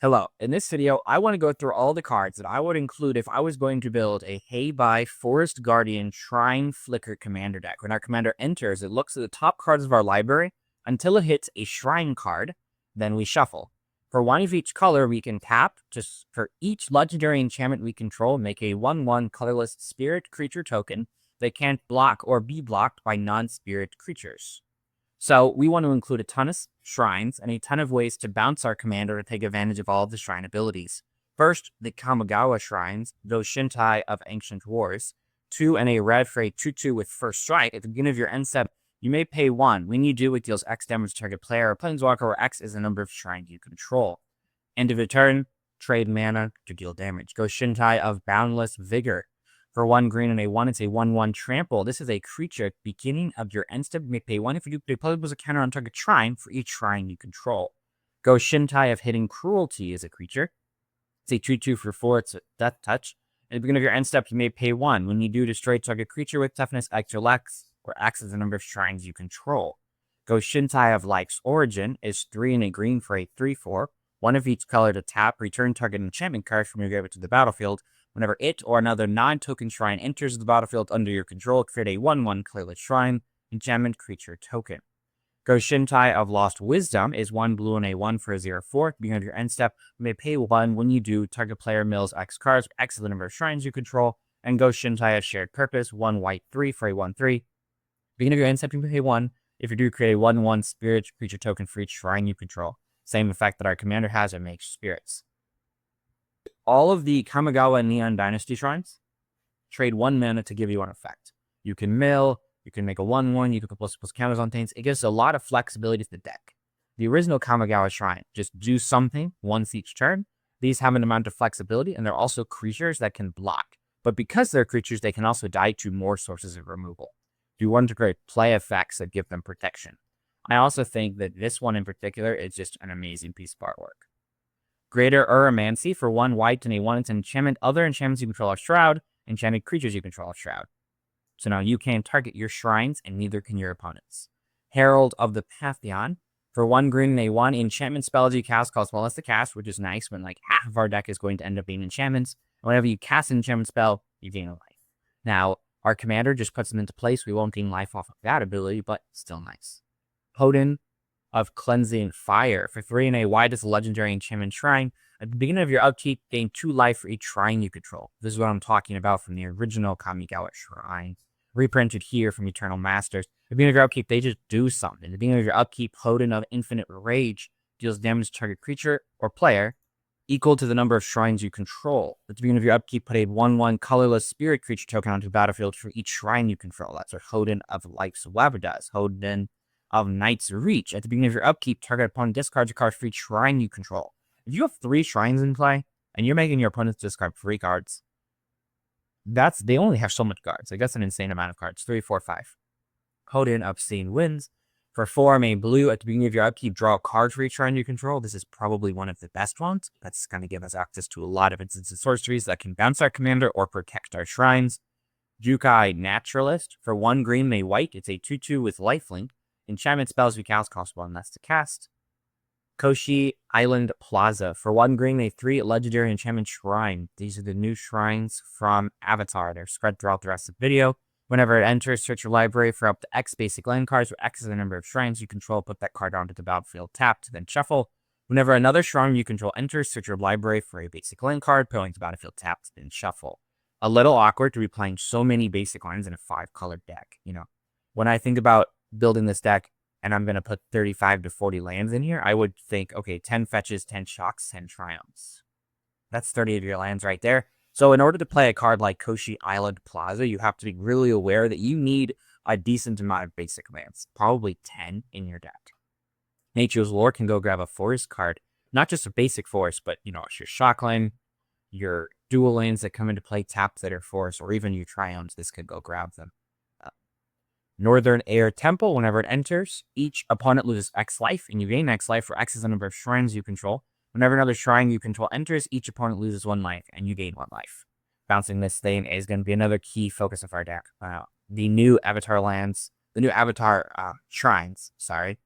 Hello, in this video, I want to go through all the cards that I would include if I was going to build a Hei Bai Forest Guardian Shrine Flicker commander deck. When our commander enters, it looks at the top cards of our library until it hits a shrine card, then we shuffle. For one of each color, we can tap, just for each legendary enchantment we control, make a 1/1 colorless spirit creature token that can't block or be blocked by non-spirit creatures. So we want to include a ton of shrines and a ton of ways to bounce our commander to take advantage of all of the shrine abilities. First, the Kamagawa shrines, those Shintai of Ancient Wars. 2 and a red for a 2/2 with first strike. At the beginning of your end step, you may pay 1. When you do, it deals X damage to target player or planeswalker, where X is the number of shrines you control. End of the turn, trade mana to deal damage. Go Shintai of Boundless Vigor. For 1 green and a 1, it's a 1/1 trample. This is a creature at the beginning of your end step. You may pay 1 if you do play was a counter on target shrine for each shrine you control. Go Shintai of Hidden Cruelty as a creature. It's a 2/2 for 4. It's a Death Touch. At the beginning of your end step, you may pay 1. When you do, destroy target creature with toughness X or X, where X is the number of shrines you control. Go Shintai of Life's Origin is 3 and a green for a 3/4. 1 of each color to tap, return target enchantment card from your graveyard to the battlefield. Whenever it or another non-token shrine enters the battlefield under your control, create a 1/1 colorless shrine enchantment creature token. Go Shintai of Lost Wisdom is 1 blue and a 1 for a 0/4. At the beginning of your end step, you may pay 1. When you do, target player mills X cards, X is the number of shrines you control. And go Shintai of Shared Purpose, 1 white 3 for a 1/3. Beginning of your end step, you may pay 1. If you do, create a 1/1 spirit creature token for each shrine you control. Same effect that our commander has, it makes spirits. All of the Kamagawa Neon Dynasty shrines trade 1 mana to give you an effect. You can mill, you can make a 1/1, you can put plus counters on things. It gives a lot of flexibility to the deck. The original Kamagawa shrine, just do something once each turn. These have an amount of flexibility, and they're also creatures that can block. But because they're creatures, they can also die to more sources of removal. You want to create play effects that give them protection. I also think that this one in particular is just an amazing piece of artwork. Greater Uromancy for 1 white and a 1. It's an enchantment. Other enchantments you control are Shroud. Enchanted creatures you control are Shroud. So now you can't target your shrines, and neither can your opponents. Herald of the Pantheon. For 1 green and a 1, enchantment spells you cast cost less to cast, which is nice when like half of our deck is going to end up being enchantments. And whenever you cast an enchantment spell, you gain a life. Now, our commander just puts them into place. We won't gain life off of that ability, but still nice. Poden of Cleansing Fire. For 3 and a white, it's a legendary enchantment shrine. At the beginning of your upkeep, gain 2 life for each shrine you control. This is what I'm talking about from the original Kamagawa shrine. Reprinted here from Eternal Masters. At the beginning of your upkeep, they just do something. At the beginning of your upkeep, Poden of Infinite Rage deals damage to target creature or player equal to the number of shrines you control. At the beginning of your upkeep, put a 1/1 colorless spirit creature token onto the battlefield for each shrine you control. That's what Hoden of Life's Web does. Hoden of Night's Reach. At the beginning of your upkeep, target opponent discards a card for each shrine you control. If you have 3 shrines in play, and you're making your opponents discard 3 cards, they only have so much cards. Like, that's an insane amount of cards. 3, 4, 5. Hoden Obscene Winds. For 4 and a blue, at the beginning of your upkeep, draw a card for each shrine you control. This is probably one of the best ones. That's going to give us access to a lot of instances sorceries that can bounce our commander or protect our shrines. Jukai Naturalist. For 1 green and a white, it's a 2/2 with lifelink. Enchantment spells we cast cost 1 less to cast. Koshi Island Plaza. For 1 green, a 3 legendary enchantment shrine. These are the new shrines from Avatar. They're spread throughout the rest of the video. Whenever it enters, search your library for up to X basic land cards, where X is the number of shrines you control. Put that card onto the battlefield tapped, then shuffle. Whenever another shrine you control enters, search your library for a basic land card, put it to battlefield tapped, then shuffle. A little awkward to be playing so many basic lands in a 5-colored deck. You know, when I think about building this deck, and I'm going to put 35 to 40 lands in here, I would think, okay, 10 fetches, 10 shocks, 10 triumphs. That's 30 of your lands right there. So in order to play a card like Koshi Island Plaza, you have to be really aware that you need a decent amount of basic lands, probably 10 in your deck. Nature's Lore can go grab a forest card, not just a basic forest, but, you know, it's your shockland, your dual lands that come into play tapped that are forest, or even your triumphs. This could go grab them. Northern Air Temple. Whenever it enters, each opponent loses X life, and you gain X life, for X is the number of shrines you control. Whenever another shrine you control enters, each opponent loses 1 life, and you gain 1 life. Bouncing this thing is going to be another key focus of our deck. The new Avatar lands, the new Avatar shrines, sorry.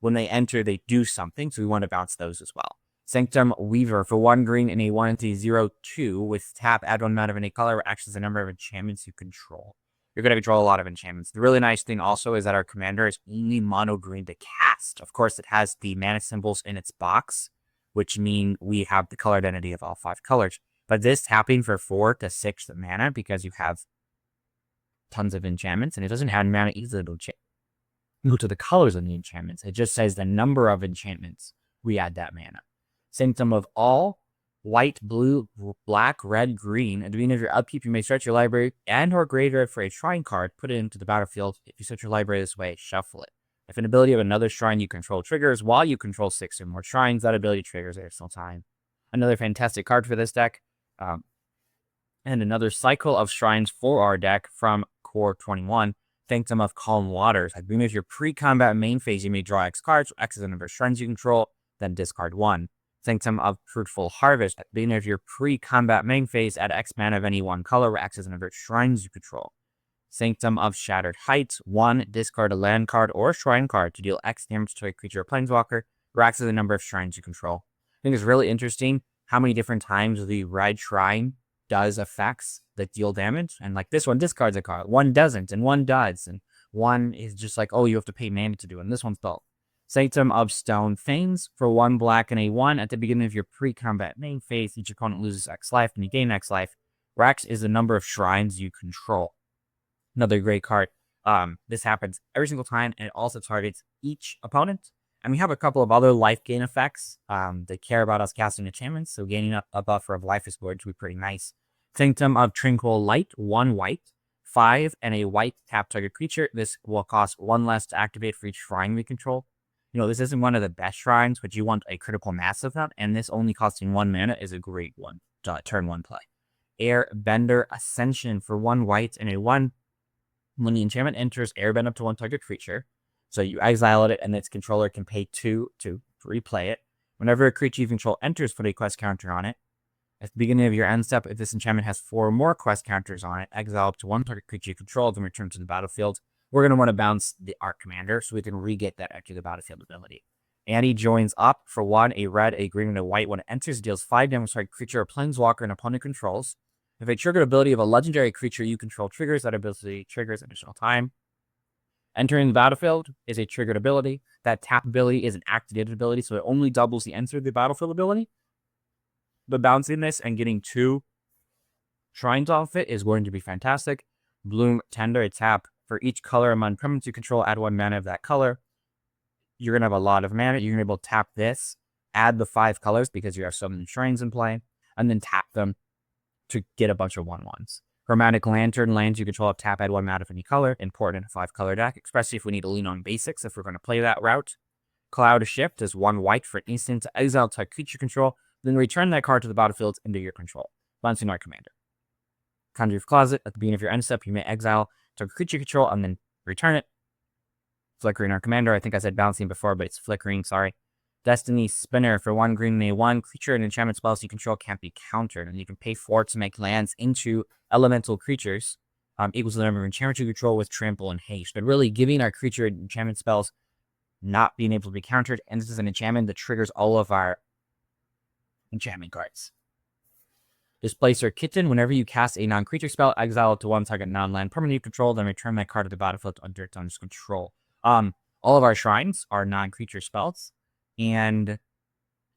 When they enter, they do something, so we want to bounce those as well. Sanctum Weaver for 1 green and a 1/0/2 with tap, add 1 mana of any color, acts as the number of enchantments you control. You're going to control a lot of enchantments. The really nice thing also is that our commander is only mono green to cast. Of course, it has the mana symbols in its box, which mean we have the color identity of all 5 colors. But this tapping for 4 to 6 mana because you have tons of enchantments, and it doesn't have mana easily to go to the colors of the enchantments. It just says the number of enchantments we add that mana. Symptom of all white, blue, black, red, green. At the beginning of your upkeep, you may search your library and or graveyard for a shrine card, put it into the battlefield. If you search your library this way, shuffle it. If an ability of another shrine you control triggers while you control 6 or more shrines, that ability triggers at some time. Another fantastic card for this deck. And another cycle of shrines for our deck from Core 21. Sanctum of Calm Waters. At the beginning of your pre-combat main phase, you may draw X cards. X is the number of shrines you control, then discard 1. Sanctum of Fruitful Harvest. At the beginning of your pre-combat main phase, add X mana of any one color, where X is the number of shrines you control. Sanctum of Shattered Heights. 1. Discard a land card or a shrine card to deal X damage to a creature or planeswalker, where X is the number of shrines you control. I think it's really interesting how many different times the Red Shrine does effects that deal damage. And like this one discards a card. One doesn't, and one does. And one is just like, oh, you have to pay mana to do it. And this one's dull. Sanctum of Stone Fanes for 1 black and a 1. At the beginning of your pre-combat main phase, each opponent loses X life and you gain X life. X is the number of shrines you control. Another great card. This happens every single time, and it also targets each opponent. And we have a couple of other life gain effects that care about us casting enchantments, so gaining up a buffer of life is going to be pretty nice. Sanctum of Tranquil Light, 1 white, 5 and a white tap target creature. This will cost 1 less to activate for each shrine we control. You know, this isn't one of the best shrines, but you want a critical mass of that, and this only costing 1 mana is a great one. Turn 1 play. Airbender Ascension for 1 white and a 1. When the enchantment enters, airbend up to 1 target creature. So you exile it, and its controller can pay 2 to replay it. Whenever a creature you control enters, put a quest counter on it. At the beginning of your end step, if this enchantment has 4 or more quest counters on it, exile up to 1 target creature you control, then return to the battlefield. We're going to want to bounce the Arc Commander so we can re-get that Enter the Battlefield ability. Annie Joins Up for 1, a red, a green, and a white. When it enters, deals 5 damage to a creature or planeswalker an opponent controls. If a triggered ability of a legendary creature you control triggers, that ability triggers additional time. Entering the battlefield is a triggered ability. That tap ability is an activated ability, so it only doubles the enter the battlefield ability. But bouncing this and getting 2 shrines off it is going to be fantastic. Bloom Tender, a tap. For each color among permanents you control, add 1 mana of that color. You're going to have a lot of mana. You're going to be able to tap this, add the 5 colors because you have so many shrines in play, and then tap them to get a bunch of 1/1s. Chromatic Lantern, lands you control, tap, add 1 mana of any color. Important in a 5-color deck, especially if we need to lean on basics if we're going to play that route. Cloud Shift is 1 white for an instant to exile type creature control, then return that card to the battlefield into your control. Bouncing our commander. Conjure's Closet, at the beginning of your end step, you may exile to creature control and then return it. Flickering our commander, I think I said bouncing before, but it's flickering, sorry. Destiny Spinner for 1 green and a 1. Creature and enchantment spells you control can't be countered, and you can pay 4 to make lands into elemental creatures equals the number of enchantments you control with trample and haste. But really giving our creature enchantment spells not being able to be countered, and this is an enchantment that triggers all of our enchantment cards. Displacer Kitten, whenever you cast a non-creature spell, exile it to 1 target non-land permanent you control, then return that card to the battlefield under its owner's control. All of our shrines are non-creature spells, and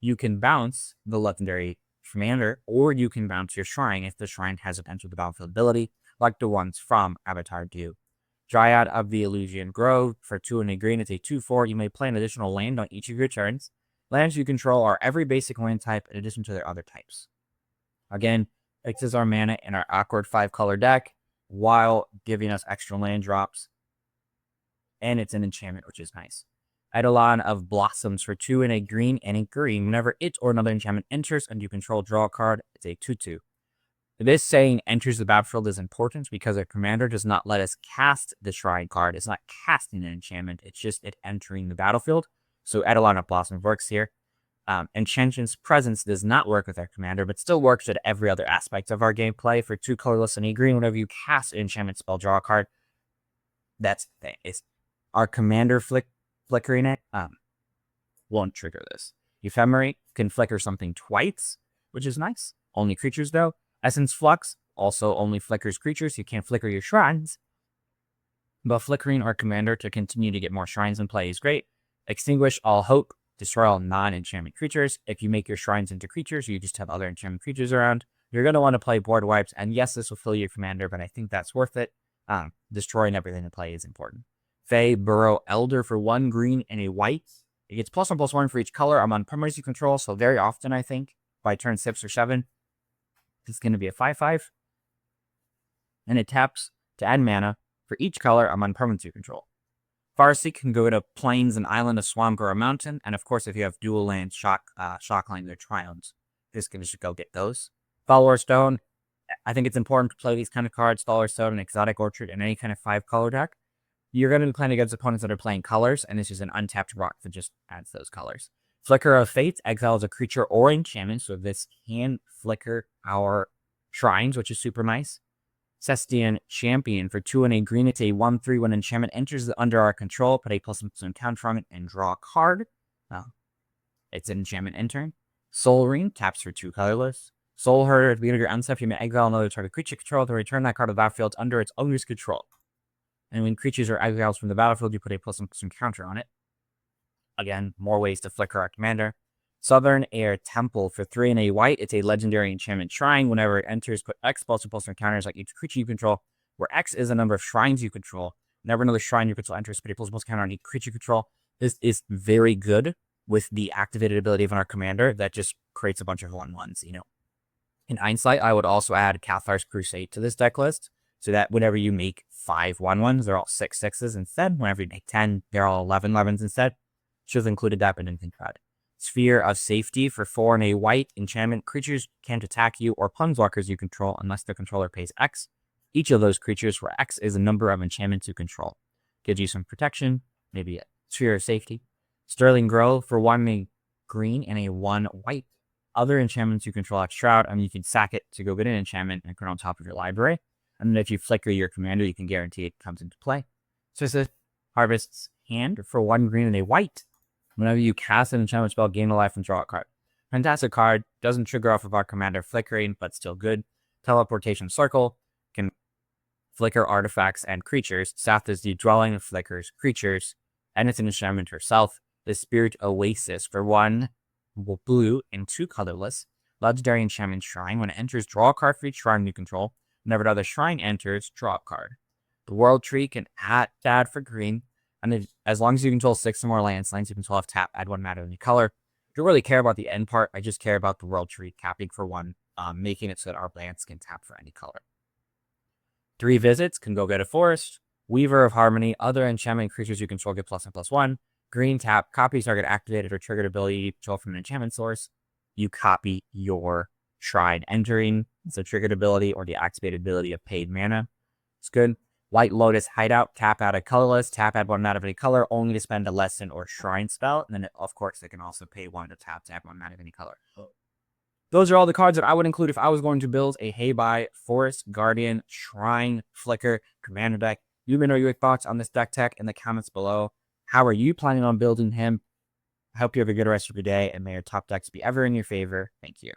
you can bounce the legendary commander, or you can bounce your shrine if the shrine has an enter the battlefield ability, like the ones from Avatar 2. Dryad of the Elysian Grove for 2 and a green. It's a 2/4. You may play an additional land on each of your turns. Lands you control are every basic land type in addition to their other types. Again, fixes our mana in our awkward 5-color deck while giving us extra land drops. And it's an enchantment, which is nice. Eidolon of Blossoms for 2 and a green and a green. Whenever it or another enchantment enters and you control draw a card, it's a 2/2. This saying enters the battlefield is important because our commander does not let us cast the shrine card. It's not casting an enchantment, it's just it entering the battlefield. So Eidolon of Blossoms works here. Enchantress Presence does not work with our commander, but still works at every other aspect of our gameplay. For 2 colorless and a green, whenever you cast an enchantment spell, draw a card. That's the thing. It's our commander flickering it won't trigger this. Ephemerate can flicker something twice, which is nice. Only creatures though. Essence Flux also only flickers creatures. You can't flicker your shrines. But flickering our commander to continue to get more shrines in play is great. Extinguish All Hope. Destroy all non-enchantment creatures. If you make your shrines into creatures, you just have other enchantment creatures around. You're going to want to play board wipes. And yes, this will fill your commander, but I think that's worth it. Destroying everything in play is important. Fey Burrow Elder for 1 green and a white. It gets +1/+1 for each color. I'm on permanency control, so very often, I think, by turn 6 or 7, it's going to be a 5/5. And it taps to add mana for each color. I'm on permanency control. Farseek can go to Plains, an island, a swamp, or a mountain. And of course, if you have dual land, Shocklands, or Triomes, this can just go get those. Follower Stone. I think it's important to play these kind of cards, Follower Stone, and Exotic Orchard, in any kind of 5-color deck. You're going to be playing against opponents that are playing colors, and this is an untapped rock that just adds those colors. Flicker of Fate exiles a creature or enchantment, so this can flicker our shrines, which is super nice. Cestian Champion for 2 and a green. It's a 1/3 when enchantment enters under our control. Put a +1/+1 counter on it and draw a card. It's an enchantment enter. Soul Ring taps for 2 colorless. Soul Herder at the beginning of your unstep, you may exile another target creature control to return that card to the battlefield under its owner's control. And when creatures are exiled from the battlefield, you put a +1/+1 counter on it. Again, more ways to flicker our commander. Southern Air Temple for 3 and a white. It's a legendary enchantment shrine. Whenever it enters, put X +1/+1 counters like each creature you control, where X is the number of shrines you control. Whenever another shrine you control enters, put a +1/+1 counter on each creature you control. This is very good with the activated ability of our commander that just creates a bunch of 1/1s, In hindsight, I would also add Cathar's Crusade to this deck list, so that whenever you make 5 1/1s, they're all 6 6s instead. Whenever you make 10, they're all 11 11s instead. Should have included that, but didn't think about it. Sphere of Safety for 4 and a white. Enchantment. Creatures can't attack you or planeswalkers you control unless the controller pays X. Each of those creatures where X is a number of enchantments you control. Gives you some protection, maybe a Sphere of Safety. Sterling Grove for 1 green and a 1 white. Other enchantments you control have Shroud, you can sack it to go get an enchantment and put it on top of your library. And then if you flicker your commander, you can guarantee it comes into play. So it's a Harvest's Hand for 1 green and a white. Whenever you cast an enchantment spell, gain a life and draw a card. Fantastic card. Doesn't trigger off of our commander flickering, but still good. Teleportation Circle can flicker artifacts and creatures. Sath is the dwelling of flickers creatures, and it's an enchantment herself. The Spirit Oasis for 1 blue and 2 colorless. Legendary enchantment shrine. When it enters, draw a card for each shrine you control. Whenever another shrine enters, draw a card. The World Tree can add for green. And as long as you control 6 or more lands you control have tap, add 1 mana to any color. I don't really care about the end part. I just care about the World Tree capping for 1, making it so that our lands can tap for any color. 3 visits can go get a forest. Weaver of Harmony. Other enchantment creatures you control get +1/+1. Green tap. Copies target activated or triggered ability you control from an enchantment source. You copy your shrine entering. It's a triggered ability or the activated ability of paid mana. It's good. White Lotus Hideout, tap out a colorless, tap add 1 mana of any color, only to spend a lesson or shrine spell. And then, of course, they can also pay 1 to tap to add 1 mana of any color. Those are all the cards that I would include if I was going to build a Hei Bai Forest Guardian Shrine Flicker Commander deck. You may know your thoughts on this deck tech in the comments below. How are you planning on building him? I hope you have a good rest of your day, and may your top decks be ever in your favor. Thank you.